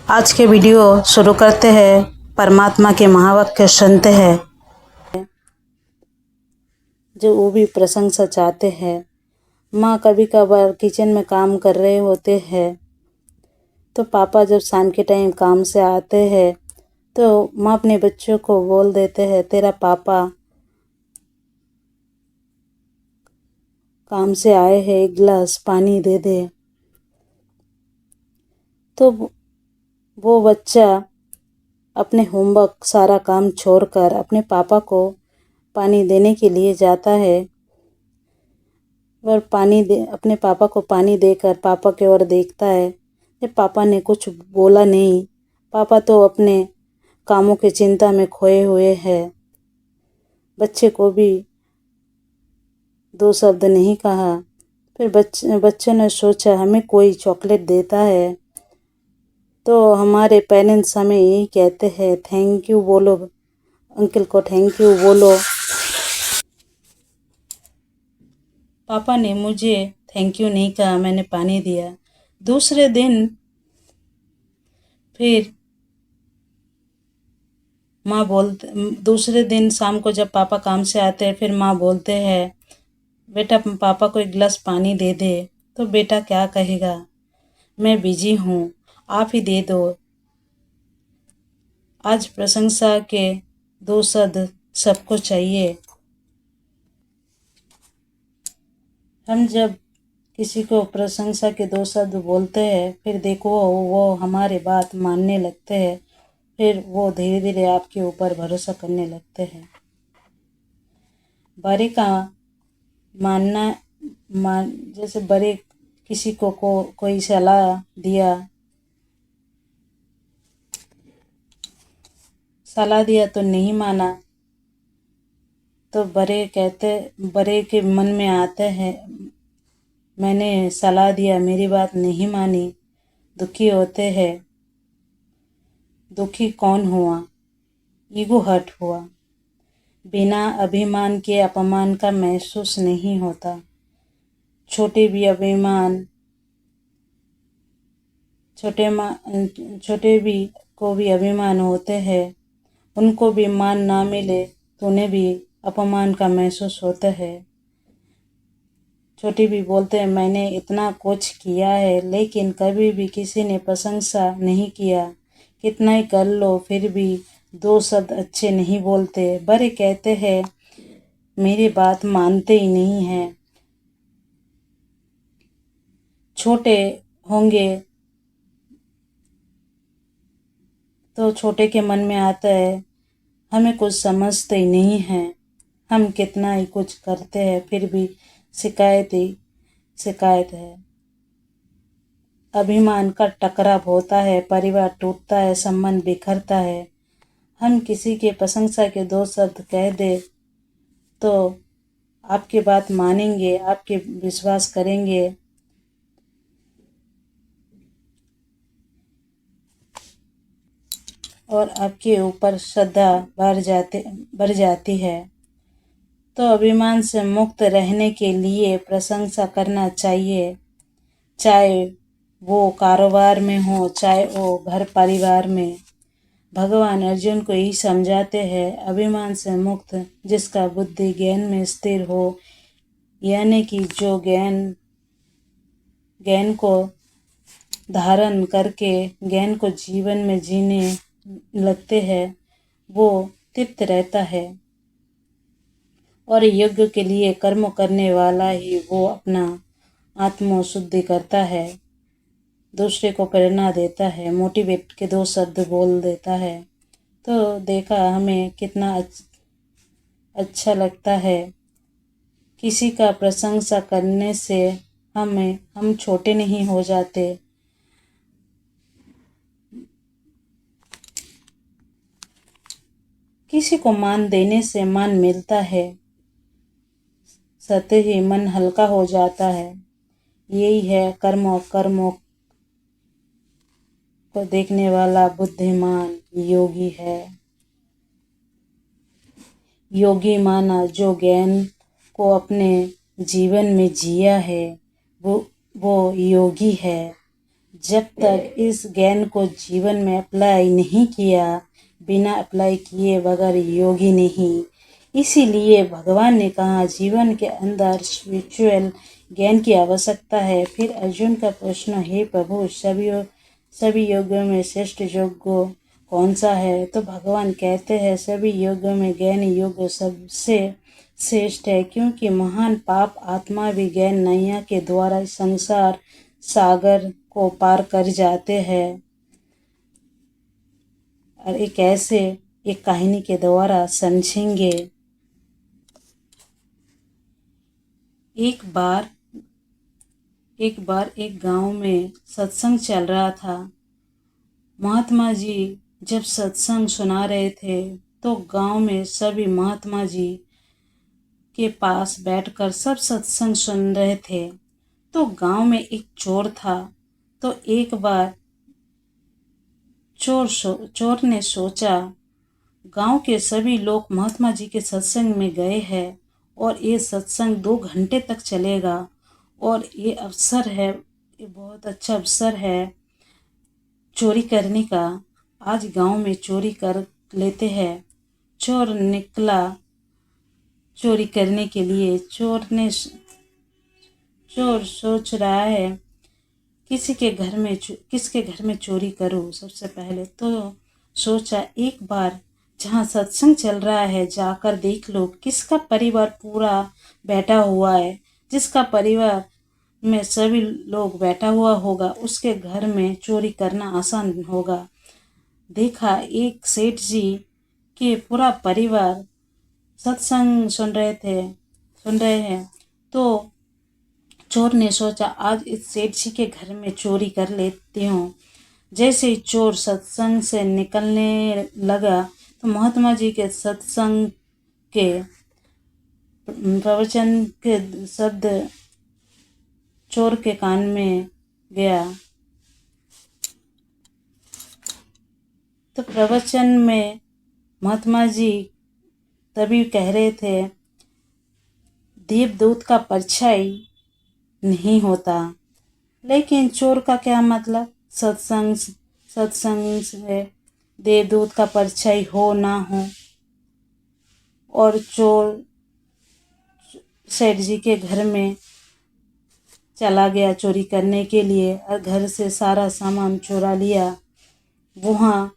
आज के वीडियो शुरू करते हैं। परमात्मा के महावाक्य सुनते हैं जो वो भी प्रशंसा चाहते हैं। माँ कभी कभार किचन में काम कर रहे होते हैं तो पापा जब शाम के टाइम काम से आते हैं तो माँ अपने बच्चों को बोल देते हैं, तेरा पापा काम से आए हैं, एक गिलास पानी दे दे। तो वो बच्चा अपने होमवर्क सारा काम छोड़कर अपने पापा को पानी देने के लिए जाता है और अपने पापा को पानी देकर पापा की ओर देखता है। जब पापा ने कुछ बोला नहीं, पापा तो अपने कामों की चिंता में खोए हुए हैं। बच्चे को भी दो शब्द नहीं कहा। फिर बच्चे ने सोचा हमें कोई चॉकलेट देता है तो हमारे पेरेंट्स हमें यही कहते हैं, थैंक यू बोलो, अंकल को थैंक यू बोलो। पापा ने मुझे थैंक यू नहीं कहा, मैंने पानी दिया। दूसरे दिन फिर दूसरे दिन शाम को जब पापा काम से आते हैं फिर माँ बोलते हैं, बेटा पापा को एक गिलास पानी दे दे। तो बेटा क्या कहेगा, मैं बिजी हूँ, आप ही दे दो। आज प्रशंसा के दो शब्द सबको चाहिए। हम जब किसी को प्रशंसा के दो शब्द बोलते हैं फिर देखो वो हमारे बात मानने लगते हैं, फिर वो धीरे धीरे आपके ऊपर भरोसा करने लगते हैं। बड़े का मानना जैसे बड़े किसी को कोई सलाह दिया तो नहीं माना तो बड़े के मन में आता है, मैंने सलाह दिया मेरी बात नहीं मानी, दुखी होते हैं। दुखी कौन हुआ, ईगो हर्ट हुआ। बिना अभिमान के अपमान का महसूस नहीं होता। छोटे भी को भी अभिमान होते हैं, उनको भी मान ना मिले तो उन्हें भी अपमान का महसूस होता है। छोटे भी बोलते हैं मैंने इतना कुछ किया है लेकिन कभी भी किसी ने प्रशंसा नहीं किया, कितना ही कर लो फिर भी दो शब्द अच्छे नहीं बोलते। बड़े कहते हैं मेरी बात मानते ही नहीं हैं। छोटे होंगे तो छोटे के मन में आता है हमें कुछ समझते ही नहीं है, हम कितना ही कुछ करते हैं फिर भी शिकायत है। अभिमान का टकराव होता है, परिवार टूटता है, संबंध बिखरता है। हम किसी के प्रशंसा के दो शब्द कह दे तो आपकी बात मानेंगे, आपके विश्वास करेंगे और आपके ऊपर श्रद्धा बढ़ जाती है। तो अभिमान से मुक्त रहने के लिए प्रशंसा करना चाहिए, चाहे वो कारोबार में हो चाहे वो घर परिवार में। भगवान अर्जुन को यही समझाते हैं, अभिमान से मुक्त जिसका बुद्धि ज्ञान में स्थिर हो, यानी कि जो ज्ञान को धारण करके ज्ञान को जीवन में जीने लगते हैं, वो तृप्त रहता है। और यज्ञ के लिए कर्म करने वाला ही वो अपना आत्म शुद्धि करता है, दूसरे को प्रेरणा देता है, मोटिवेट के दो शब्द बोल देता है। तो देखा हमें कितना अच्छा लगता है। किसी का प्रशंसा करने से हम छोटे नहीं हो जाते। किसी को मान देने से मान मिलता है, सत्य ही मन हल्का हो जाता है। यही है कर्मों को देखने वाला बुद्धिमान योगी है। योगी माना जो ज्ञान को अपने जीवन में जिया है वो योगी है। जब तक इस ज्ञान को जीवन में अप्लाई नहीं किया, बिना अप्लाई किए बगैर योगी नहीं। इसीलिए भगवान ने कहा जीवन के अंदर स्पिरिचुअल ज्ञान की आवश्यकता है। फिर अर्जुन का प्रश्न, हे प्रभु, सभी योगों में श्रेष्ठ योग कौन सा है? तो भगवान कहते हैं सभी योगों में ज्ञान योग सबसे श्रेष्ठ है, क्योंकि महान पाप आत्मा भी ज्ञान नैया के द्वारा संसार सागर को पार कर जाते हैं। और एक ऐसे एक कहानी के द्वारा समझेंगे। एक बार एक गांव में सत्संग चल रहा था। महात्मा जी जब सत्संग सुना रहे थे तो गांव में सभी महात्मा जी के पास बैठकर सब सत्संग सुन रहे थे। तो गांव में एक चोर था। तो एक बार चोर ने सोचा, गांव के सभी लोग महात्मा जी के सत्संग में गए हैं और ये सत्संग 2 घंटे तक चलेगा और ये अवसर है, ये बहुत अच्छा अवसर है चोरी करने का। आज गांव में चोरी कर लेते हैं। चोर निकला चोरी करने के लिए। चोर सोच रहा है किसके घर में चोरी करूं। सबसे पहले तो सोचा एक बार जहाँ सत्संग चल रहा है जाकर देख लो किसका परिवार पूरा बैठा हुआ है। जिसका परिवार में सभी लोग बैठा हुआ होगा उसके घर में चोरी करना आसान होगा। देखा एक सेठ जी के पूरा परिवार सत्संग सुन रहे हैं। तो चोर ने सोचा आज इस सेठ जी के घर में चोरी कर लेती हूँ। जैसे ही चोर सत्संग से निकलने लगा तो महात्मा जी के सत्संग के प्रवचन के शब्द चोर के कान में गया। तो प्रवचन में महात्मा जी तभी कह रहे थे, देवदूत का परछाई नहीं होता। लेकिन चोर का क्या मतलब? सत्संग से देवदूत का परछाई हो ना हो। और चोर सेठ जी के घर में चला गया चोरी करने के लिए और घर से सारा सामान चुरा लिया। वहाँ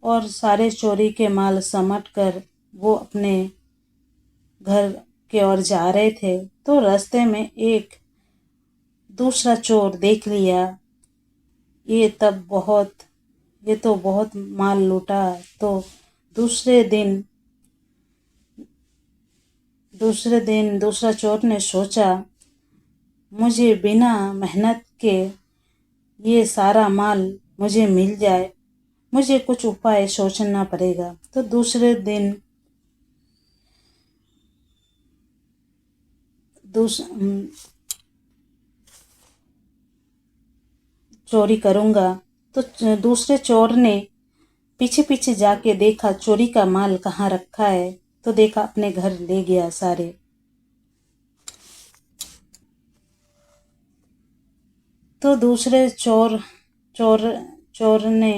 और सारे चोरी के माल समेट कर वो अपने घर के ओर जा रहे थे। तो रास्ते में एक दूसरा चोर देख लिया, ये तो बहुत माल लूटा। तो दूसरे दिन दूसरा चोर ने सोचा, मुझे बिना मेहनत के ये सारा माल मुझे मिल जाए, मुझे कुछ उपाय सोचना पड़ेगा। तो दूसरे दिन चोरी करूँगा। तो दूसरे चोर ने पीछे पीछे जाके देखा चोरी का माल कहाँ रखा है। तो देखा अपने घर ले गया सारे। तो दूसरे चोर ने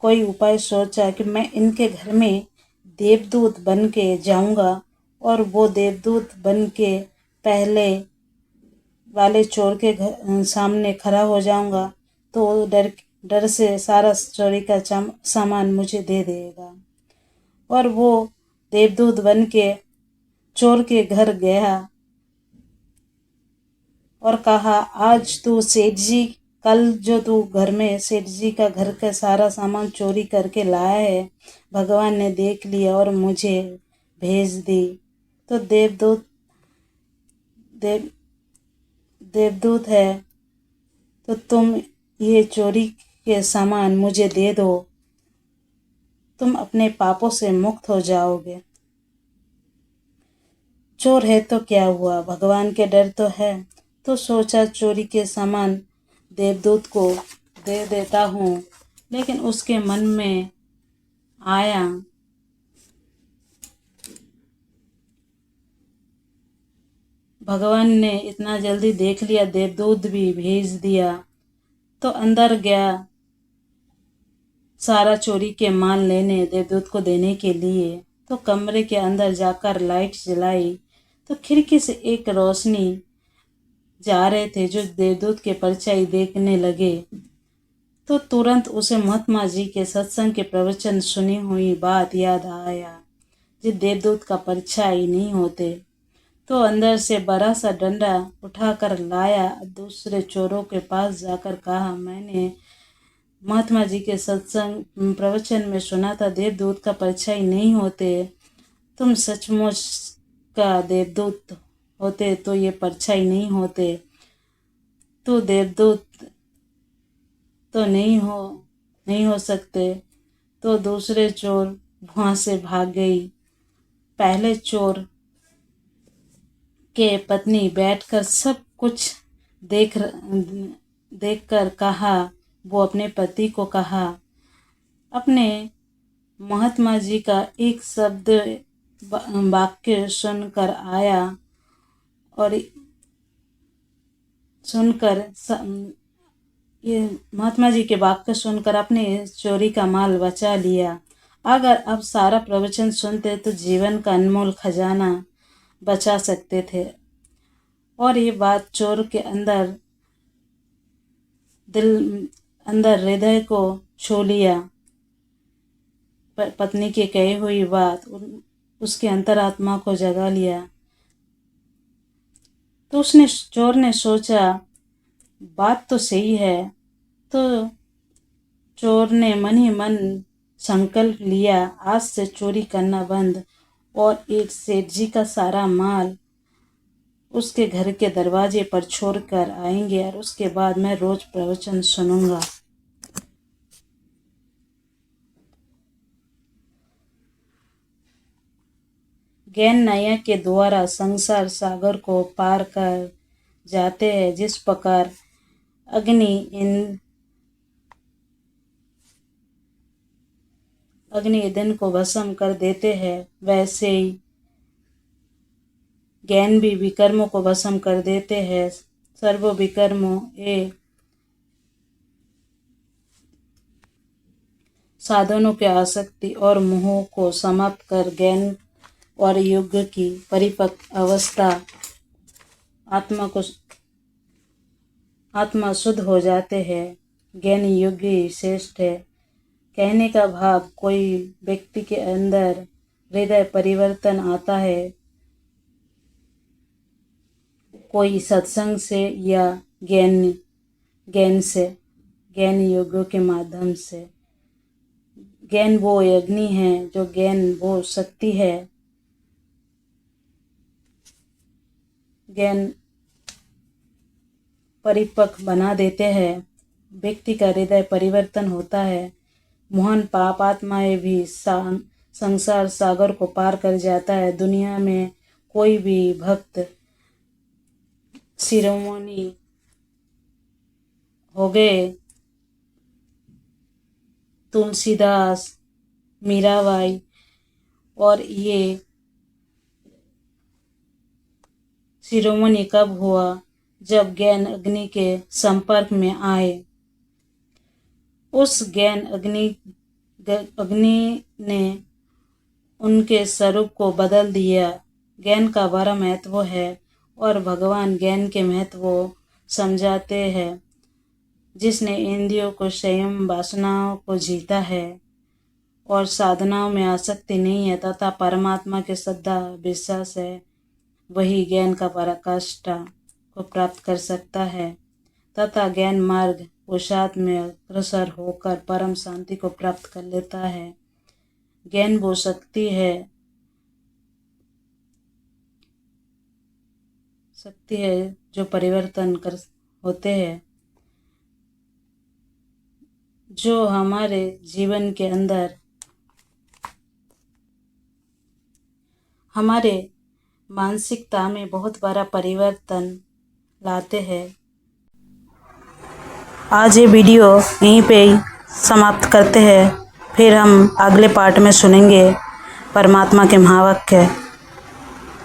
कोई उपाय सोचा कि मैं इनके घर में देवदूत बन के जाऊंगा और वो देवदूत बन के पहले वाले चोर के सामने खड़ा हो जाऊंगा तो डर से सारा चोरी का सामान मुझे दे देगा। और वो देवदूत बन के चोर के घर गया और कहा, आज तू सेठ जी, कल जो तू घर में सेठ जी का घर का सारा सामान चोरी करके लाया है, भगवान ने देख लिया और मुझे भेज दी। तो देवदूत है, तो तुम ये चोरी के सामान मुझे दे दो, तुम अपने पापों से मुक्त हो जाओगे। चोर है तो क्या हुआ, भगवान के डर तो है। तो सोचा चोरी के सामान देवदूत को दे देता हूँ। लेकिन उसके मन में आया भगवान ने इतना जल्दी देख लिया, देवदूत भी भेज दिया। तो अंदर गया सारा चोरी के माल लेने, देवदूत को देने के लिए। तो कमरे के अंदर जाकर लाइट जलाई तो खिड़की से एक रोशनी जा रहे थे जो देवदूत के परछाई देखने लगे। तो तुरंत उसे महात्मा जी के सत्संग के प्रवचन सुनी हुई बात याद आया, जो देवदूत का परछाई नहीं होते। तो अंदर से बड़ा सा डंडा उठाकर लाया, दूसरे चोरों के पास जाकर कहा, मैंने महात्मा जी के सत्संग प्रवचन में सुना था देवदूत का परछाई नहीं होते। तुम सचमुच का देवदूत होते तो ये परछाई नहीं होते। तो देवदूत तो नहीं हो सकते। तो दूसरे चोर वहाँ से भाग गई। पहले चोर के पत्नी बैठकर सब कुछ देखकर कहा, वो अपने पति को कहा, अपने महात्मा जी का एक शब्द वाक्य सुनकर आया और ये महात्मा जी के वाक्य सुनकर अपने चोरी का माल बचा लिया। अगर अब सारा प्रवचन सुनते तो जीवन का अनमोल खजाना बचा सकते थे। और ये बात चोर के अंदर हृदय को छू लिया। पत्नी की कही हुई बात उसके अंतरात्मा को जगा लिया। तो चोर ने सोचा, बात तो सही है। तो चोर ने मन ही मन संकल्प लिया, आज से चोरी करना बंद और एक सेठ जी का सारा माल उसके घर के दरवाजे पर छोड़कर आएंगे और उसके बाद मैं रोज प्रवचन सुनूंगा। ज्ञान नया के द्वारा संसार सागर को पार कर जाते हैं। जिस प्रकार अग्नि ईंधन को भस्म कर देते हैं, वैसे ही ज्ञान भी विकर्मों को भस्म कर देते हैं। सर्व विकर्मों साधनों के आसक्ति और मोह को समाप्त कर ज्ञान और योग की परिपक्व अवस्था आत्मा शुद्ध हो जाते हैं। ज्ञान योग ही श्रेष्ठ है। कहने का भाव, कोई व्यक्ति के अंदर हृदय परिवर्तन आता है, कोई सत्संग से या ज्ञान योगों के माध्यम से। ज्ञान वो अग्नि है, जो ज्ञान वो शक्ति है। ज्ञान परिपक्व बना देते हैं। व्यक्ति का हृदय परिवर्तन होता है। मोहन पाप आत्माएं भी संसार सागर को पार कर जाता है। दुनिया में कोई भी भक्त शिरोमणि हो गए, तुलसीदास, मीराबाई, और ये शिरोमणि कब हुआ? जब ज्ञान अग्नि के संपर्क में आए। उस ज्ञान अग्नि ने उनके स्वरूप को बदल दिया। ज्ञान का बड़ा महत्व है और भगवान ज्ञान के महत्व को समझाते हैं। जिसने इंद्रियों को संयम, वासनाओं को जीता है और साधनाओं में आसक्ति नहीं है तथा परमात्मा के श्रद्धा विश्वास है, वही ज्ञान का पराकाष्ठा को प्राप्त कर सकता है तथा ज्ञान मार्ग पुरुषार्थ में अग्रसर होकर परम शांति को प्राप्त कर लेता है। ज्ञान वो शक्ति है जो परिवर्तन कर होते हैं, जो हमारे जीवन के अंदर हमारे मानसिकता में बहुत बड़ा परिवर्तन लाते हैं। आज ये वीडियो यहीं पे ही समाप्त करते हैं। फिर हम अगले पार्ट में सुनेंगे परमात्मा के महावाक्य।